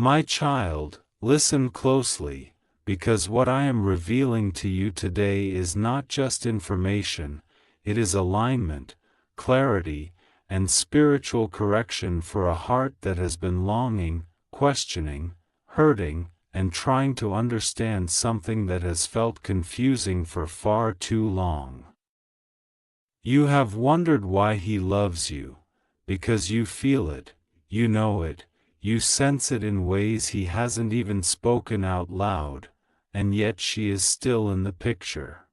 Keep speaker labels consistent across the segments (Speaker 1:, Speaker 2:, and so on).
Speaker 1: My child, listen closely, because what I am revealing to you today is not just information, it is alignment, clarity, and spiritual correction for a heart that has been longing, questioning, hurting, and trying to understand something that has felt confusing for far too long. You have wondered why he loves you, because you feel it, you know it, you sense it in ways he hasn't even spoken out loud, and yet she is still in the picture.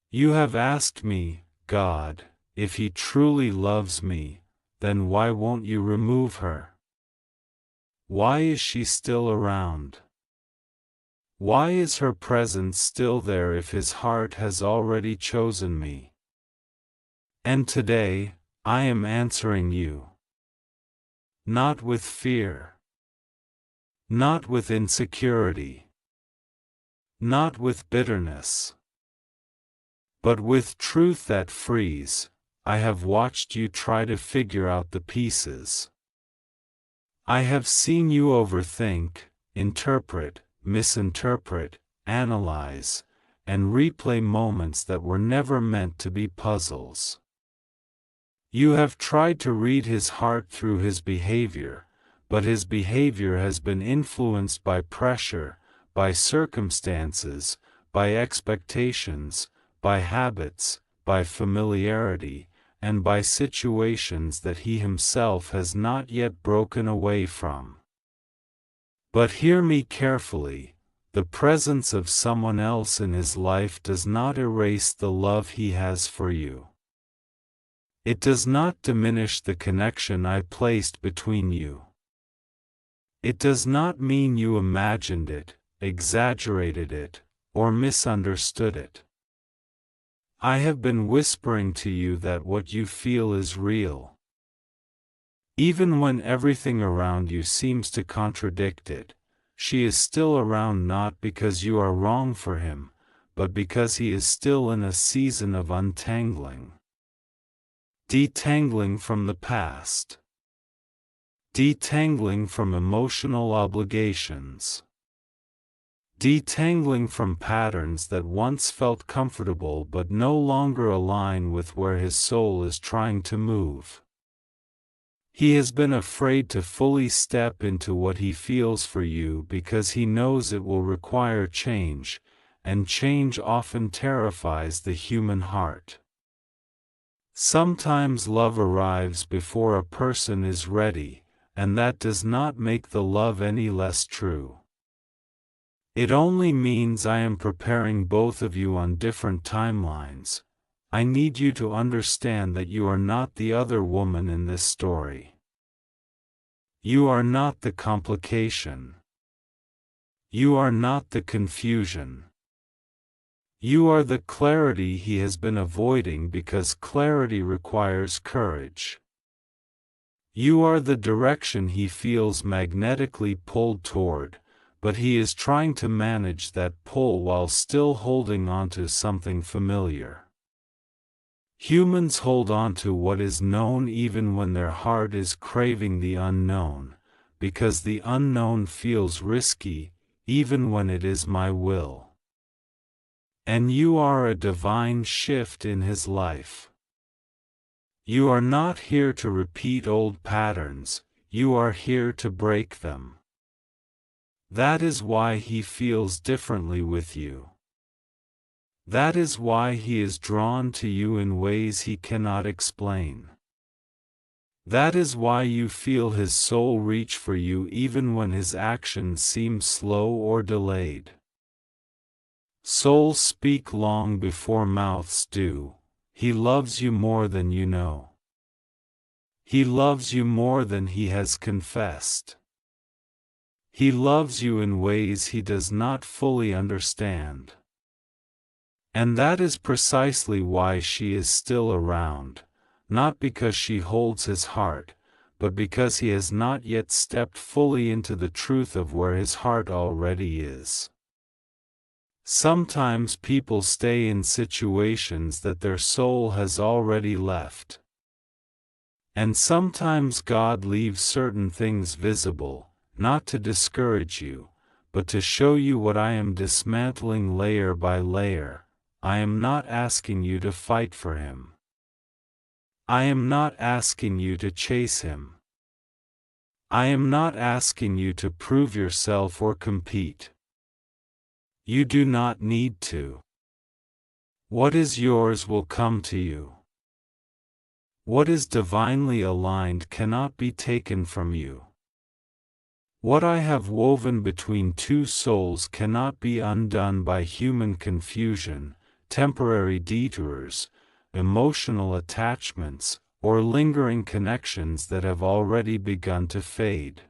Speaker 1: You have asked me, God, if he truly loves me, then why won't you remove her? Why is she still around? Why is her presence still there if his heart has already chosen me? And today, I am answering you. Not with fear. Not with insecurity. Not with bitterness. But with truth that frees. I have watched you try to figure out the pieces. I have seen you overthink, interpret, misinterpret, analyze, and replay moments that were never meant to be puzzles. You have tried to read his heart through his behavior, but his behavior has been influenced by pressure, by circumstances, by expectations, by habits, by familiarity, and by situations that he himself has not yet broken away from. But hear me carefully, the presence of someone else in his life does not erase the love he has for you. It does not diminish the connection I placed between you. It does not mean you imagined it, exaggerated it, or misunderstood it. I have been whispering to you that what you feel is real. Even when everything around you seems to contradict it, she is still around not because you are wrong for him, but because he is still in a season of untangling. Detangling from the past. Detangling from emotional obligations. Detangling from patterns that once felt comfortable but no longer align with where his soul is trying to move. He has been afraid to fully step into what he feels for you because he knows it will require change, and change often terrifies the human heart. Sometimes love arrives before a person is ready, and that does not make the love any less true. It only means I am preparing both of you on different timelines. I need you to understand that you are not the other woman in this story. You are not the complication. You are not the confusion. You are the clarity he has been avoiding because clarity requires courage. You are the direction he feels magnetically pulled toward, but he is trying to manage that pull while still holding on to something familiar. Humans hold on to what is known even when their heart is craving the unknown, because the unknown feels risky, even when it is my will. And you are a divine shift in his life. You are not here to repeat old patterns, you are here to break them. That is why he feels differently with you. That is why he is drawn to you in ways he cannot explain. That is why you feel his soul reach for you even when his actions seem slow or delayed. Souls speak long before mouths do. He loves you more than you know. He loves you more than he has confessed. He loves you in ways he does not fully understand. And that is precisely why she is still around, not because she holds his heart, but because he has not yet stepped fully into the truth of where his heart already is. Sometimes people stay in situations that their soul has already left. And sometimes God leaves certain things visible, not to discourage you, but to show you what I am dismantling layer by layer. I am not asking you to fight for him. I am not asking you to chase him. I am not asking you to prove yourself or compete. You do not need to. What is yours will come to you. What is divinely aligned cannot be taken from you. What I have woven between two souls cannot be undone by human confusion, temporary detours, emotional attachments, or lingering connections that have already begun to fade.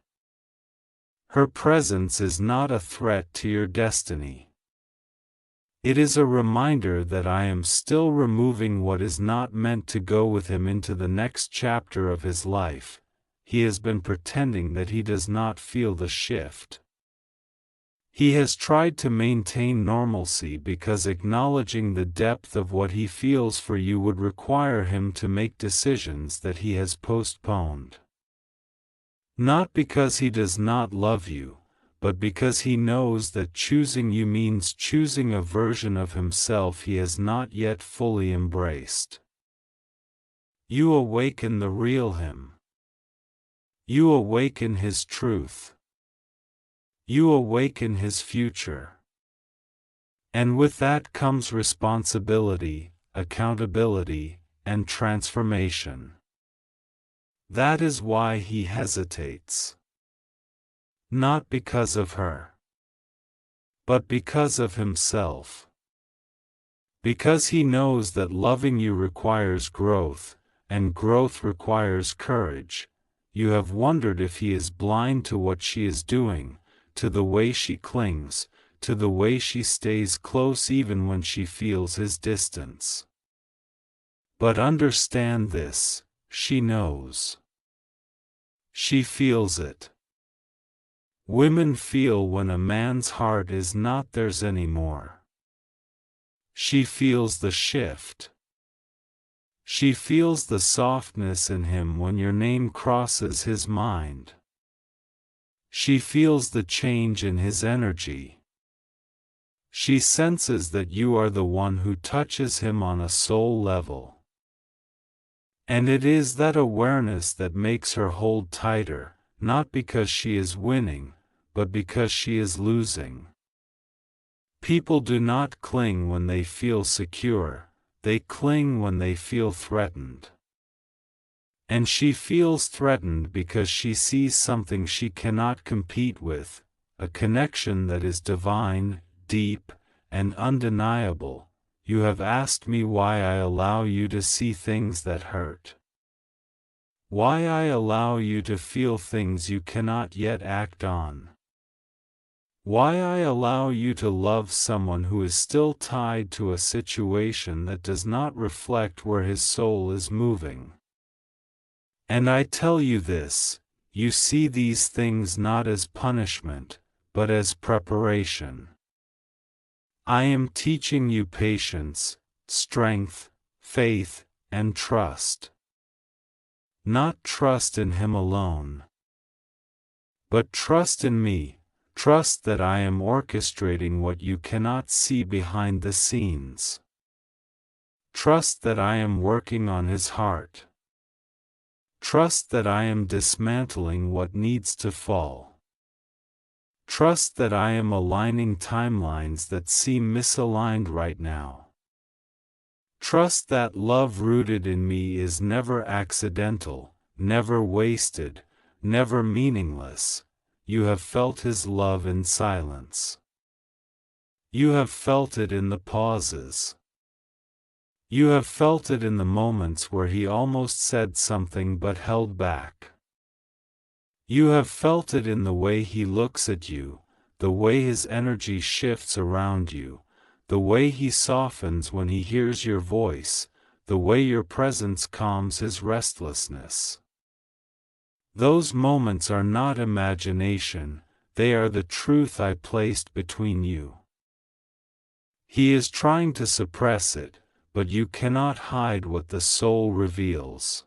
Speaker 1: Her presence is not a threat to your destiny. It is a reminder that I am still removing what is not meant to go with him into the next chapter of his life. He has been pretending that he does not feel the shift. He has tried to maintain normalcy because acknowledging the depth of what he feels for you would require him to make decisions that he has postponed. Not because he does not love you, but because he knows that choosing you means choosing a version of himself he has not yet fully embraced. You awaken the real him. You awaken his truth. You awaken his future. And with that comes responsibility, accountability, and transformation. That is why he hesitates. Not because of her, but because of himself. Because he knows that loving you requires growth, and growth requires courage. You have wondered if he is blind to what she is doing, to the way she clings, to the way she stays close even when she feels his distance. But understand this, she knows. She feels it. Women feel when a man's heart is not theirs anymore. She feels the shift. She feels the softness in him when your name crosses his mind. She feels the change in his energy. She senses that you are the one who touches him on a soul level. And it is that awareness that makes her hold tighter, not because she is winning, but because she is losing. People do not cling when they feel secure, they cling when they feel threatened. And she feels threatened because she sees something she cannot compete with, a connection that is divine, deep, and undeniable. You have asked me why I allow you to see things that hurt. Why I allow you to feel things you cannot yet act on. Why I allow you to love someone who is still tied to a situation that does not reflect where his soul is moving. And I tell you this, you see these things not as punishment, but as preparation. I am teaching you patience, strength, faith, and trust. Not trust in him alone, but trust in me. Trust that I am orchestrating what you cannot see behind the scenes. Trust that I am working on his heart. Trust that I am dismantling what needs to fall. Trust that I am aligning timelines that seem misaligned right now. Trust that love rooted in me is never accidental, never wasted, never meaningless. You have felt his love in silence. You have felt it in the pauses. You have felt it in the moments where he almost said something but held back. You have felt it in the way he looks at you, the way his energy shifts around you, the way he softens when he hears your voice, the way your presence calms his restlessness. Those moments are not imagination, they are the truth I placed between you. He is trying to suppress it, but you cannot hide what the soul reveals.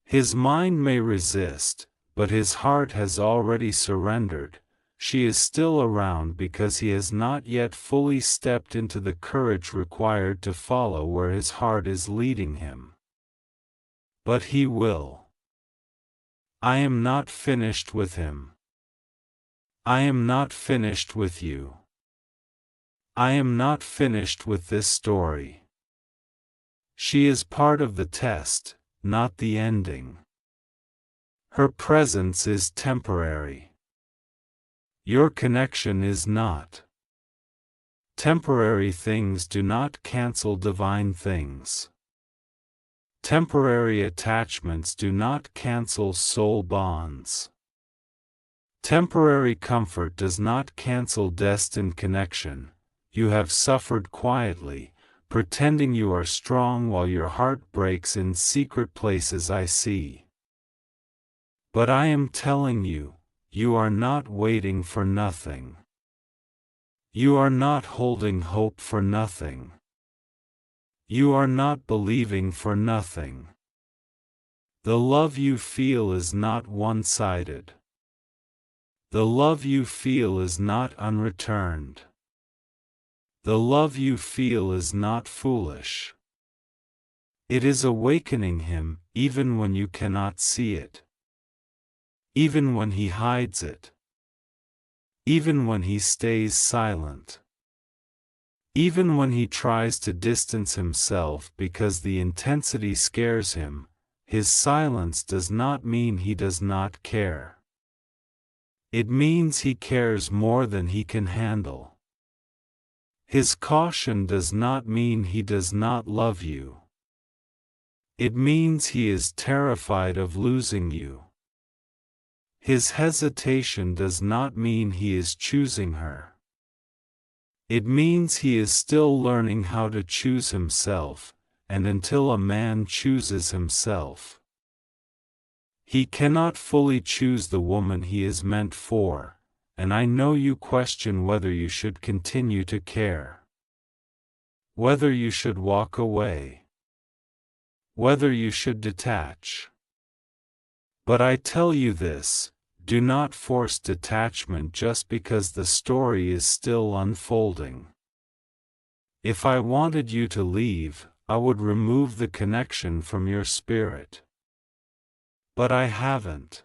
Speaker 1: His mind may resist, but his heart has already surrendered. She is still around because he has not yet fully stepped into the courage required to follow where his heart is leading him. But he will. I am not finished with him. I am not finished with you. I am not finished with this story. She is part of the test, not the ending. Her presence is temporary. Your connection is not. Temporary things do not cancel divine things. Temporary attachments do not cancel soul bonds. Temporary comfort does not cancel destined connection. You have suffered quietly, pretending you are strong while your heart breaks in secret places I see. But I am telling you, you are not waiting for nothing. You are not holding hope for nothing. You are not believing for nothing. The love you feel is not one-sided. The love you feel is not unreturned. The love you feel is not foolish. It is awakening him, even when you cannot see it. Even when he hides it. Even when he stays silent. Even when he tries to distance himself because the intensity scares him, his silence does not mean he does not care. It means he cares more than he can handle. His caution does not mean he does not love you. It means he is terrified of losing you. His hesitation does not mean he is choosing her. It means he is still learning how to choose himself, and until a man chooses himself, he cannot fully choose the woman he is meant for, and I know you question whether you should continue to care. Whether you should walk away. Whether you should detach. But I tell you this, do not force detachment just because the story is still unfolding. If I wanted you to leave, I would remove the connection from your spirit. But I haven't.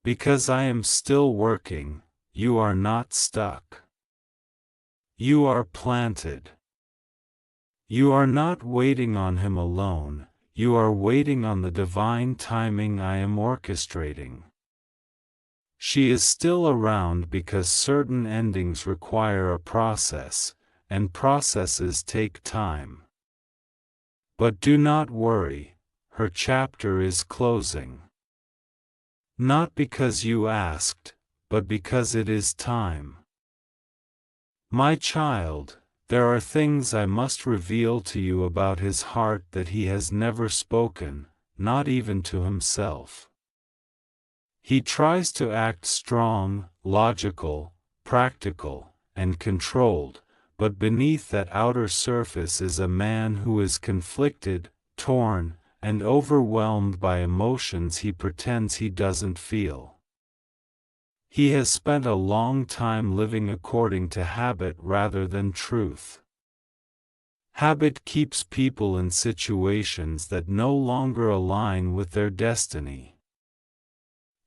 Speaker 1: Because I am still working, you are not stuck. You are planted. You are not waiting on him alone, you are waiting on the divine timing I am orchestrating. She is still around because certain endings require a process, and processes take time. But do not worry, her chapter is closing. Not because you asked, but because it is time. My child, there are things I must reveal to you about his heart that he has never spoken, not even to himself. He tries to act strong, logical, practical, and controlled, but beneath that outer surface is a man who is conflicted, torn, and overwhelmed by emotions he pretends he doesn't feel. He has spent a long time living according to habit rather than truth. Habit keeps people in situations that no longer align with their destiny.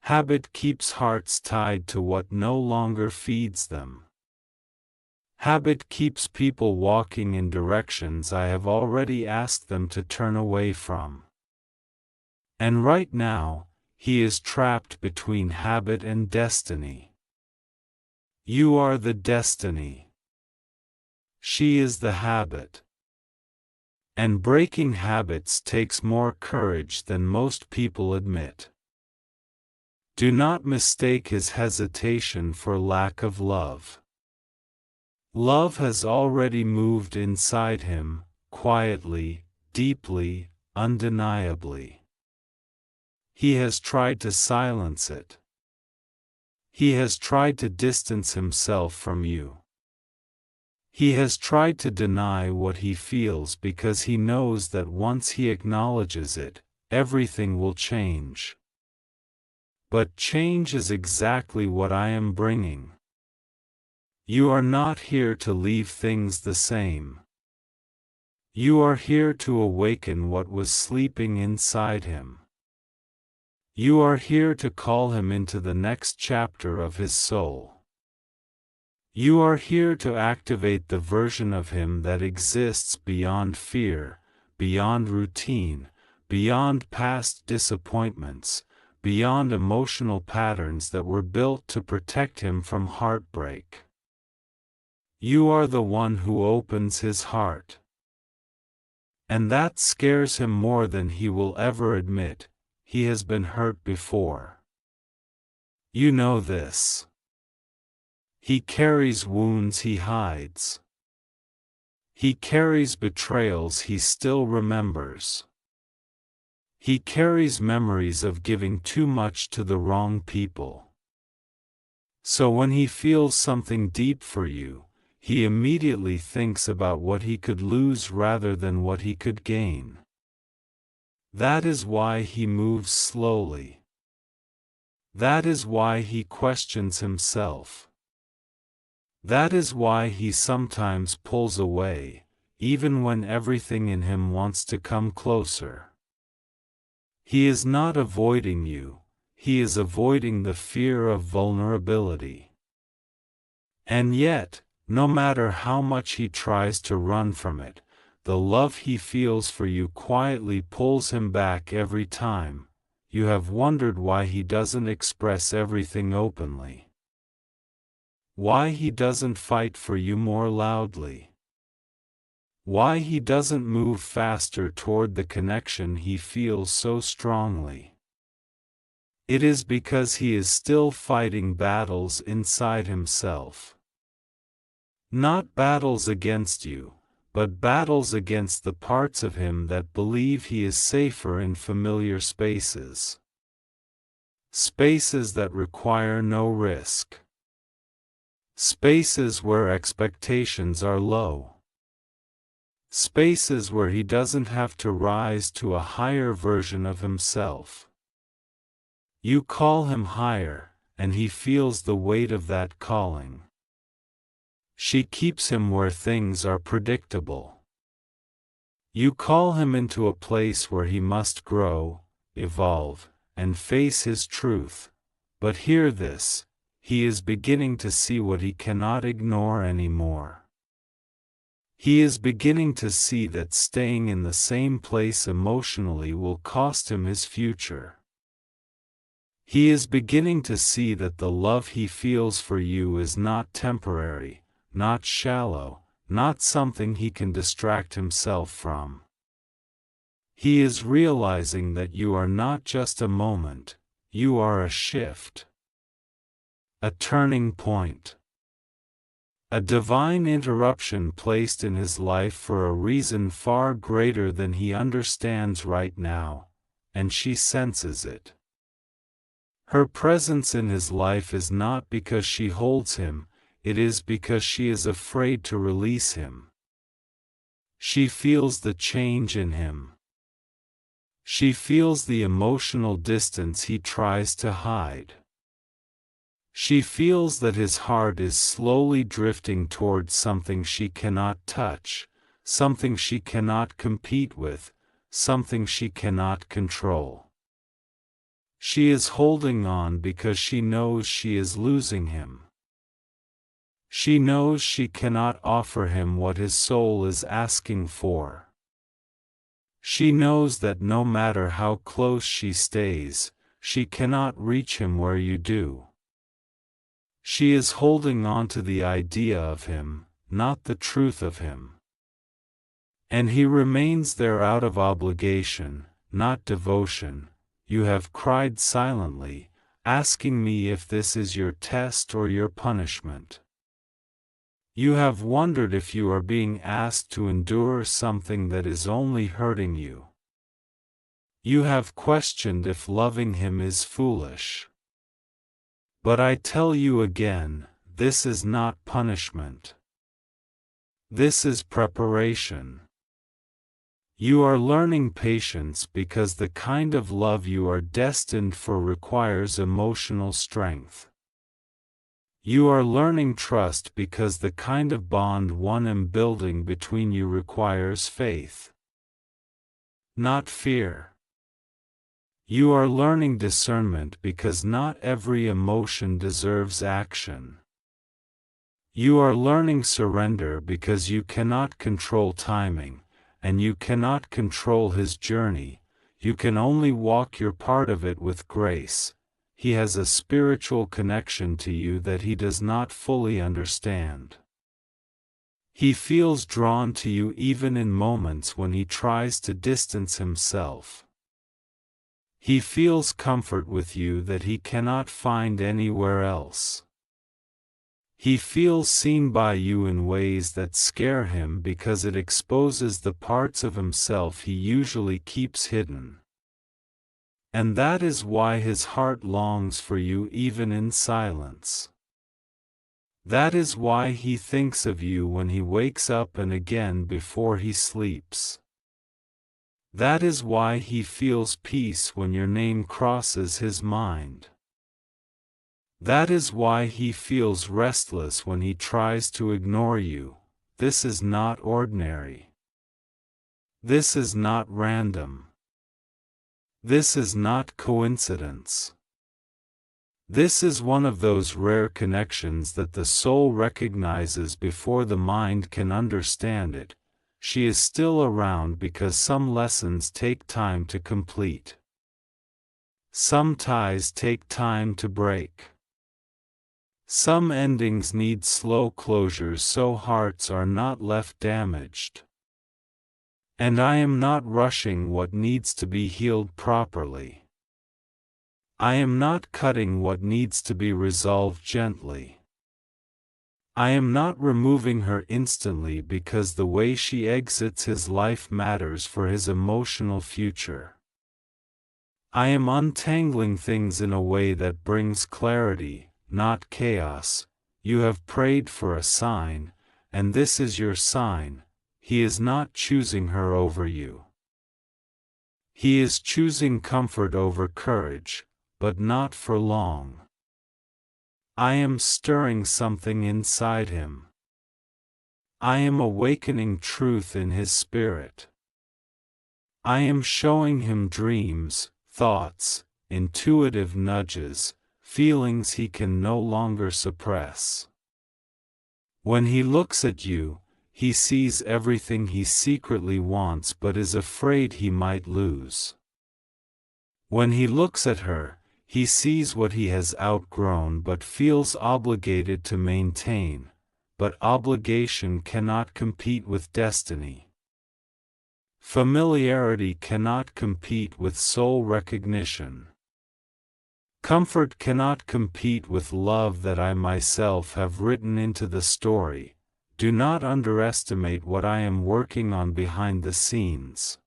Speaker 1: Habit keeps hearts tied to what no longer feeds them. Habit keeps people walking in directions I have already asked them to turn away from. And right now, he is trapped between habit and destiny. You are the destiny. She is the habit. And breaking habits takes more courage than most people admit. Do not mistake his hesitation for lack of love. Love has already moved inside him, quietly, deeply, undeniably. He has tried to silence it. He has tried to distance himself from you. He has tried to deny what he feels because he knows that once he acknowledges it, everything will change. but change is exactly what I am bringing. You are not here to leave things the same. You are here to awaken what was sleeping inside him. You are here to call him into the next chapter of his soul. You are here to activate the version of him that exists beyond fear, beyond routine, beyond past disappointments, beyond emotional patterns that were built to protect him from heartbreak. You are the one who opens his heart. And that scares him more than he will ever admit. He has been hurt before. You know this. He carries wounds he hides. He carries betrayals he still remembers. He carries memories of giving too much to the wrong people. So when he feels something deep for you, he immediately thinks about what he could lose rather than what he could gain. That is why he moves slowly. That is why he questions himself. That is why he sometimes pulls away, even when everything in him wants to come closer. He is not avoiding you, he is avoiding the fear of vulnerability. And yet, no matter how much he tries to run from it, the love he feels for you quietly pulls him back every time. You have wondered why he doesn't express everything openly. Why he doesn't fight for you more loudly. Why he doesn't move faster toward the connection he feels so strongly. It is because he is still fighting battles inside himself. Not battles against you, but battles against the parts of him that believe he is safer in familiar spaces. Spaces that require no risk. Spaces where expectations are low. Spaces where he doesn't have to rise to a higher version of himself. You call him higher, and he feels the weight of that calling. She keeps him where things are predictable. You call him into a place where he must grow, evolve, and face his truth. But hear this, he is beginning to see what he cannot ignore anymore. He is beginning to see that staying in the same place emotionally will cost him his future. He is beginning to see that the love he feels for you is not temporary, not shallow, not something he can distract himself from. He is realizing that you are not just a moment, you are a shift. A turning point. A divine interruption placed in his life for a reason far greater than he understands right now, and she senses it. Her presence in his life is not because she holds him, it is because she is afraid to release him. She feels the change in him. She feels the emotional distance he tries to hide. She feels that his heart is slowly drifting towards something she cannot touch, something she cannot compete with, something she cannot control. She is holding on because she knows she is losing him. She knows she cannot offer him what his soul is asking for. She knows that no matter how close she stays, she cannot reach him where you do. She is holding on to the idea of him, not the truth of him. And he remains there out of obligation, not devotion. You have cried silently, asking me if this is your test or your punishment. You have wondered if you are being asked to endure something that is only hurting you. You have questioned if loving him is foolish. But I tell you again, this is not punishment. This is preparation. You are learning patience because the kind of love you are destined for requires emotional strength. You are learning trust because the kind of bond one am building between you requires faith, not fear. You are learning discernment because not every emotion deserves action. You are learning surrender because you cannot control timing, and you cannot control his journey. You can only walk your part of it with grace. He has a spiritual connection to you that he does not fully understand. He feels drawn to you even in moments when he tries to distance himself. He feels comfort with you that he cannot find anywhere else. He feels seen by you in ways that scare him because it exposes the parts of himself he usually keeps hidden. And that is why his heart longs for you even in silence. That is why he thinks of you when he wakes up and again before he sleeps. That is why he feels peace when your name crosses his mind. That is why he feels restless when he tries to ignore you. This is not ordinary. This is not random. This is not coincidence. This is one of those rare connections that the soul recognizes before the mind can understand it. She is still around because some lessons take time to complete. Some ties take time to break. Some endings need slow closures so hearts are not left damaged. And I am not rushing what needs to be healed properly. I am not cutting what needs to be resolved gently. I am not removing her instantly because the way she exits his life matters for his emotional future. I am untangling things in a way that brings clarity, not chaos. You have prayed for a sign, and this is your sign. He is not choosing her over you. He is choosing comfort over courage, but not for long. I am stirring something inside him. I am awakening truth in his spirit. I am showing him dreams, thoughts, intuitive nudges, feelings he can no longer suppress. When he looks at you, he sees everything he secretly wants but is afraid he might lose. When he looks at her, he sees what he has outgrown but feels obligated to maintain, but obligation cannot compete with destiny. Familiarity cannot compete with soul recognition. Comfort cannot compete with love that I myself have written into the story. Do not underestimate what I am working on behind the scenes.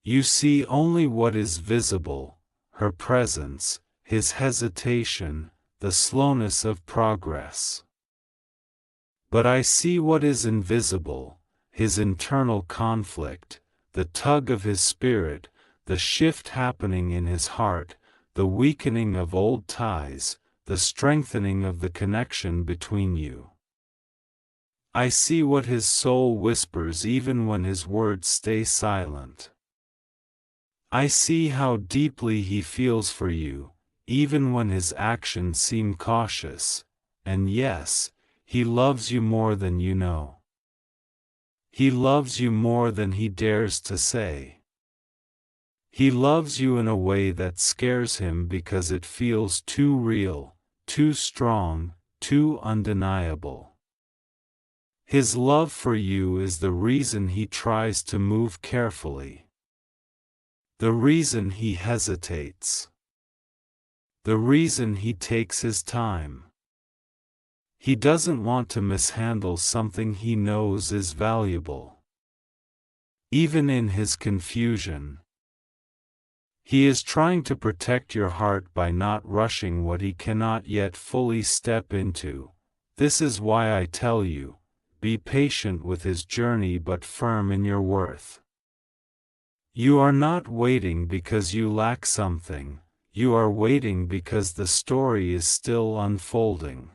Speaker 1: You see only what is visible, her presence, his hesitation, the slowness of progress. But I see what is invisible, his internal conflict, the tug of his spirit, the shift happening in his heart, the weakening of old ties, the strengthening of the connection between you. I see what his soul whispers even when his words stay silent. I see how deeply he feels for you, even when his actions seem cautious, and yes, he loves you more than you know. He loves you more than he dares to say. He loves you in a way that scares him because it feels too real, too strong, too undeniable. His love for you is the reason he tries to move carefully. The reason he hesitates. The reason he takes his time. He doesn't want to mishandle something he knows is valuable. Even in his confusion. He is trying to protect your heart by not rushing what he cannot yet fully step into. This is why I tell you, be patient with his journey but firm in your worth. You are not waiting because you lack something, you are waiting because the story is still unfolding.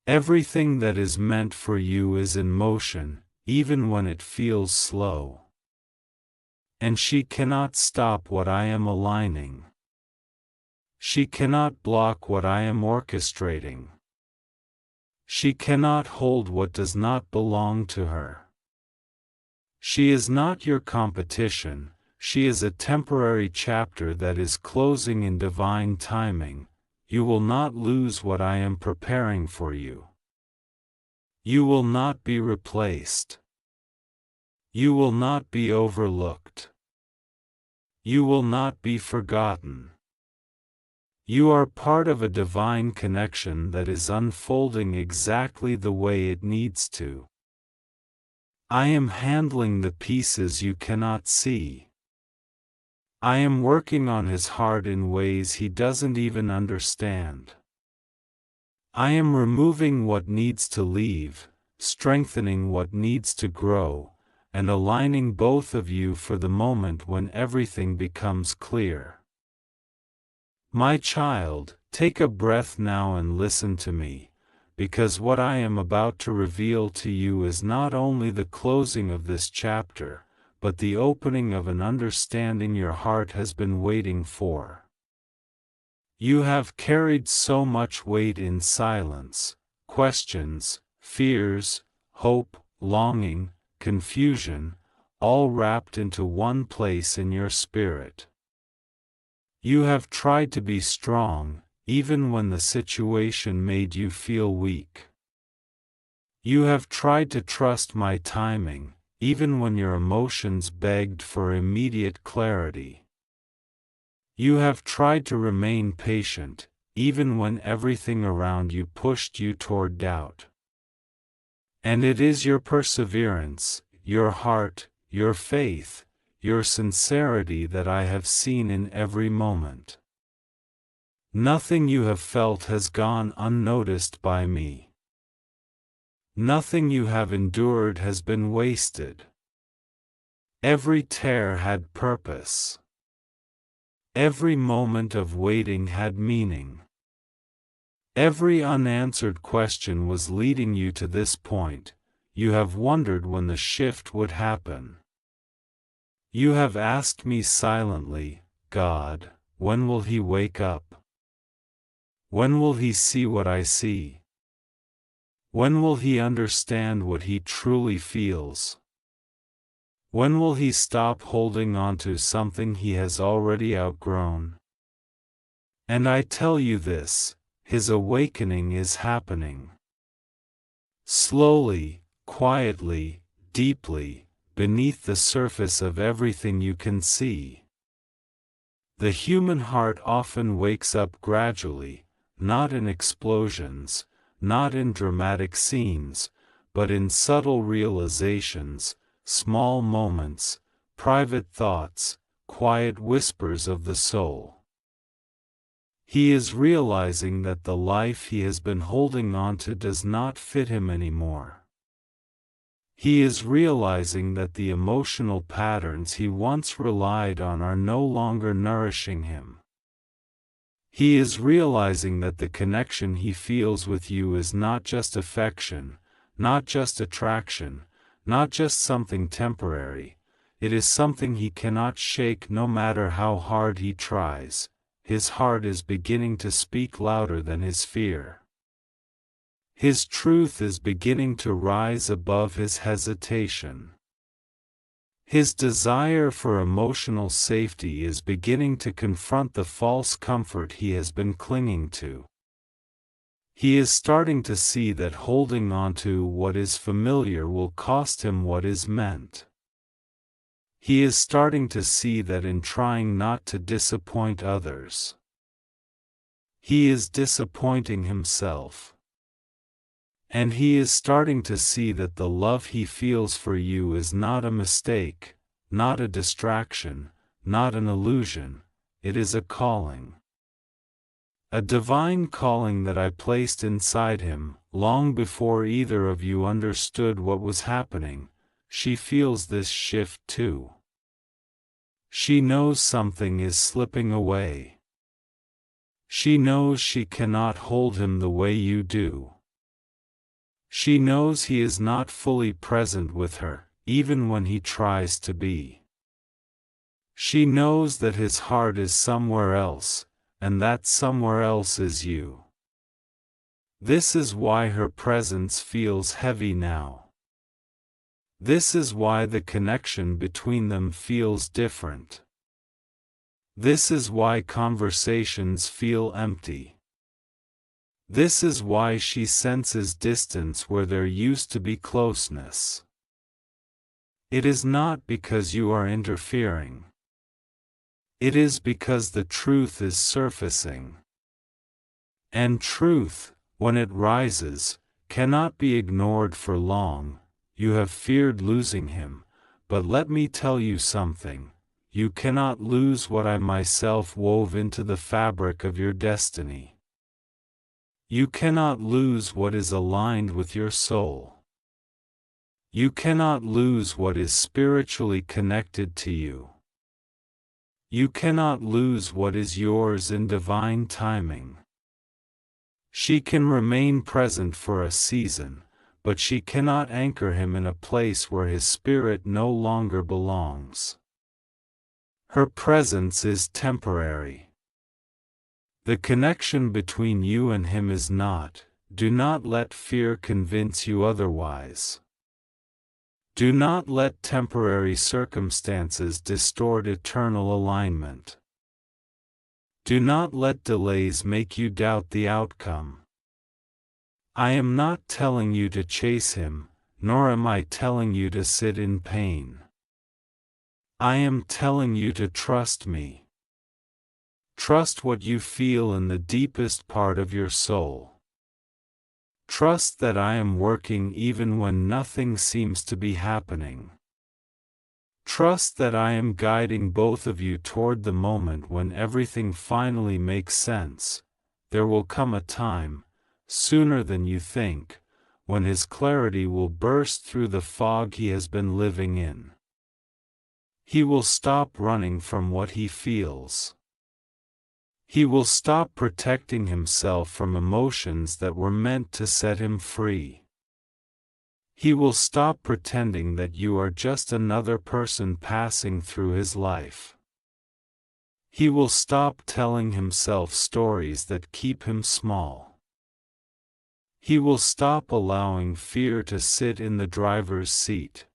Speaker 1: Everything that is meant for you is in motion, even when it feels slow. And she cannot stop what I am aligning. She cannot block what I am orchestrating. She cannot hold what does not belong to her. She is not your competition, she is a temporary chapter that is closing in divine timing. You will not lose what I am preparing for you. You will not be replaced. You will not be overlooked. You will not be forgotten. You are part of a divine connection that is unfolding exactly the way it needs to. I am handling the pieces you cannot see. I am working on his heart in ways he doesn't even understand. I am removing what needs to leave, strengthening what needs to grow, and aligning both of you for the moment when everything becomes clear. My child, take a breath now and listen to me, because what I am about to reveal to you is not only the closing of this chapter, but the opening of an understanding your heart has been waiting for. You have carried so much weight in silence, questions, fears, hope, longing, confusion, all wrapped into one place in your spirit. You have tried to be strong, even when the situation made you feel weak. You have tried to trust my timing, even when your emotions begged for immediate clarity. You have tried to remain patient, even when everything around you pushed you toward doubt. And it is your perseverance, your heart, your faith, your sincerity that I have seen in every moment. Nothing you have felt has gone unnoticed by me. Nothing you have endured has been wasted. Every tear had purpose. Every moment of waiting had meaning. Every unanswered question was leading you to this point. You have wondered when the shift would happen. You have asked me silently, God, when will he wake up? When will he see what I see? When will he understand what he truly feels? When will he stop holding on to something he has already outgrown? And I tell you this, his awakening is happening. Slowly, quietly, deeply, beneath the surface of everything you can see. The human heart often wakes up gradually, not in explosions, not in dramatic scenes, but in subtle realizations, small moments, private thoughts, quiet whispers of the soul. He is realizing that the life he has been holding on to does not fit him anymore. He is realizing that the emotional patterns he once relied on are no longer nourishing him. He is realizing that the connection he feels with you is not just affection, not just attraction, not just something temporary. It is something he cannot shake no matter how hard he tries. His heart is beginning to speak louder than his fear. His truth is beginning to rise above his hesitation. His desire for emotional safety is beginning to confront the false comfort he has been clinging to. He is starting to see that holding on to what is familiar will cost him what is meant. He is starting to see that in trying not to disappoint others, he is disappointing himself. And he is starting to see that the love he feels for you is not a mistake, not a distraction, not an illusion, it is a calling. A divine calling that I placed inside him, long before either of you understood what was happening. She feels this shift too. She knows something is slipping away. She knows she cannot hold him the way you do. She knows he is not fully present with her, even when he tries to be. She knows that his heart is somewhere else, and that somewhere else is you. This is why her presence feels heavy now. This is why the connection between them feels different. This is why conversations feel empty. This is why she senses distance where there used to be closeness. It is not because you are interfering. It is because the truth is surfacing. And truth, when it rises, cannot be ignored for long. You have feared losing him, but let me tell you something. You cannot lose what I myself wove into the fabric of your destiny. You cannot lose what is aligned with your soul. You cannot lose what is spiritually connected to you. You cannot lose what is yours in divine timing. She can remain present for a season, but she cannot anchor him in a place where his spirit no longer belongs. Her presence is temporary. The connection between you and him is not. Do not let fear convince you otherwise. Do not let temporary circumstances distort eternal alignment. Do not let delays make you doubt the outcome. I am not telling you to chase him, nor am I telling you to sit in pain. I am telling you to trust me. Trust what you feel in the deepest part of your soul. Trust that I am working even when nothing seems to be happening. Trust that I am guiding both of you toward the moment when everything finally makes sense. There will come a time, sooner than you think, when his clarity will burst through the fog he has been living in. He will stop running from what he feels. He will stop protecting himself from emotions that were meant to set him free. He will stop pretending that you are just another person passing through his life. He will stop telling himself stories that keep him small. He will stop allowing fear to sit in the driver's seat.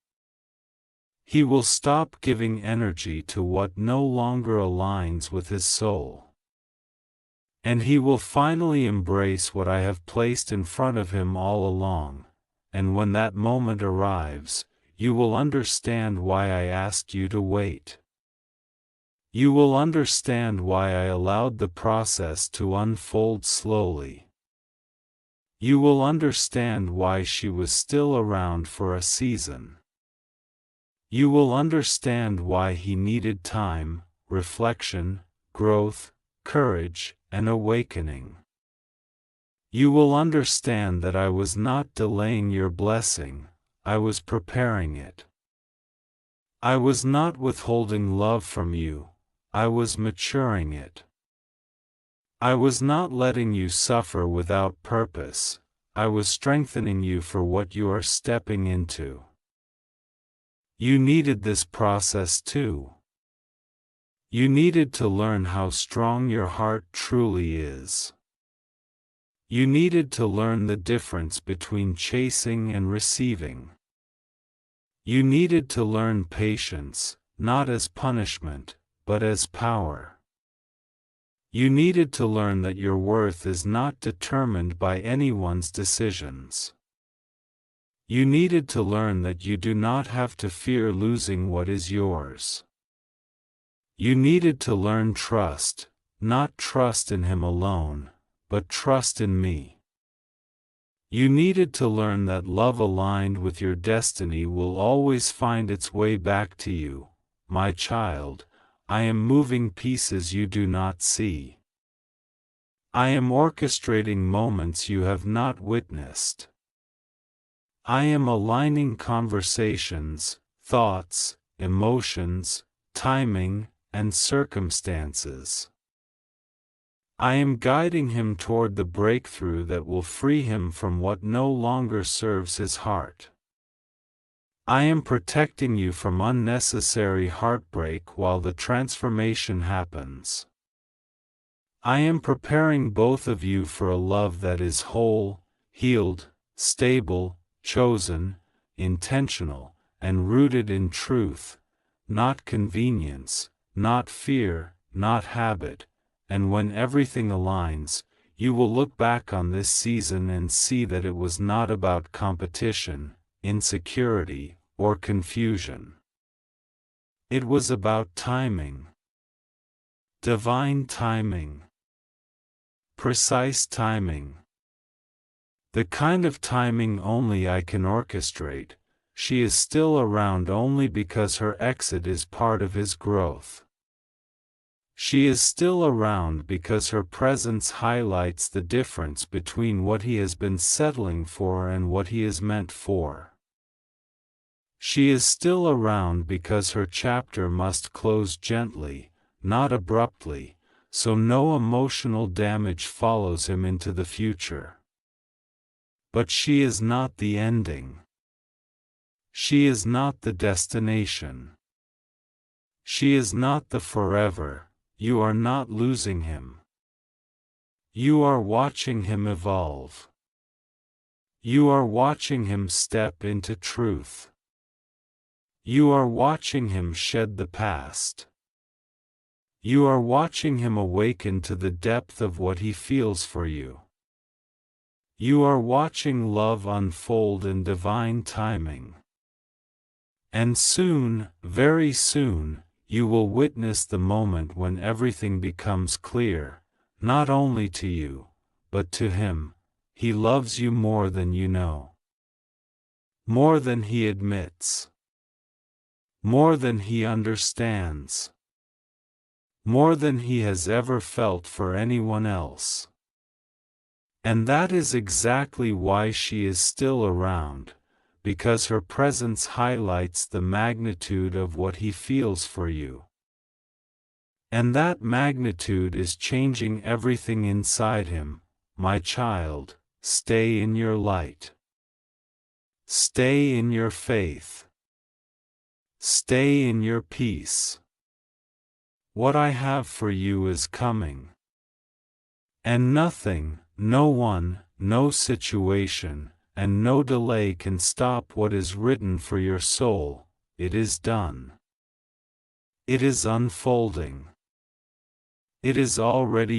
Speaker 1: He will stop giving energy to what no longer aligns with his soul. And he will finally embrace what I have placed in front of him all along, and when that moment arrives, you will understand why I asked you to wait. You will understand why I allowed the process to unfold slowly. You will understand why she was still around for a season. You will understand why he needed time, reflection, growth, courage, and awakening. You will understand that I was not delaying your blessing, I was preparing it. I was not withholding love from you, I was maturing it. I was not letting you suffer without purpose, I was strengthening you for what you are stepping into. You needed this process too. You needed to learn how strong your heart truly is. You needed to learn the difference between chasing and receiving. You needed to learn patience, not as punishment, but as power. You needed to learn that your worth is not determined by anyone's decisions. You needed to learn that you do not have to fear losing what is yours. You needed to learn trust, not trust in him alone, but trust in me. You needed to learn that love aligned with your destiny will always find its way back to you. My child, I am moving pieces you do not see. I am orchestrating moments you have not witnessed. I am aligning conversations, thoughts, emotions, timing, and circumstances. I am guiding him toward the breakthrough that will free him from what no longer serves his heart. I am protecting you from unnecessary heartbreak while the transformation happens. I am preparing both of you for a love that is whole, healed, stable, chosen, intentional, and rooted in truth, not convenience, not fear, not habit, and when everything aligns, you will look back on this season and see that it was not about competition, insecurity, or confusion. It was about timing. Divine timing. Precise timing. The kind of timing only I can orchestrate. She is still around only because her exit is part of his growth. She is still around because her presence highlights the difference between what he has been settling for and what he is meant for. She is still around because her chapter must close gently, not abruptly, so no emotional damage follows him into the future. But she is not the ending. She is not the destination. She is not the forever. You are not losing him. You are watching him evolve. You are watching him step into truth. You are watching him shed the past. You are watching him awaken to the depth of what he feels for you. You are watching love unfold in divine timing. And soon, very soon, you will witness the moment when everything becomes clear, not only to you, but to him. He loves you more than you know. More than he admits. More than he understands. More than he has ever felt for anyone else. And that is exactly why she is still around, because her presence highlights the magnitude of what he feels for you. And that magnitude is changing everything inside him. My child, stay in your light. Stay in your faith. Stay in your peace. What I have for you is coming. And nothing, no one, no situation, and no delay can stop what is written for your soul. It is done. It is unfolding. It is already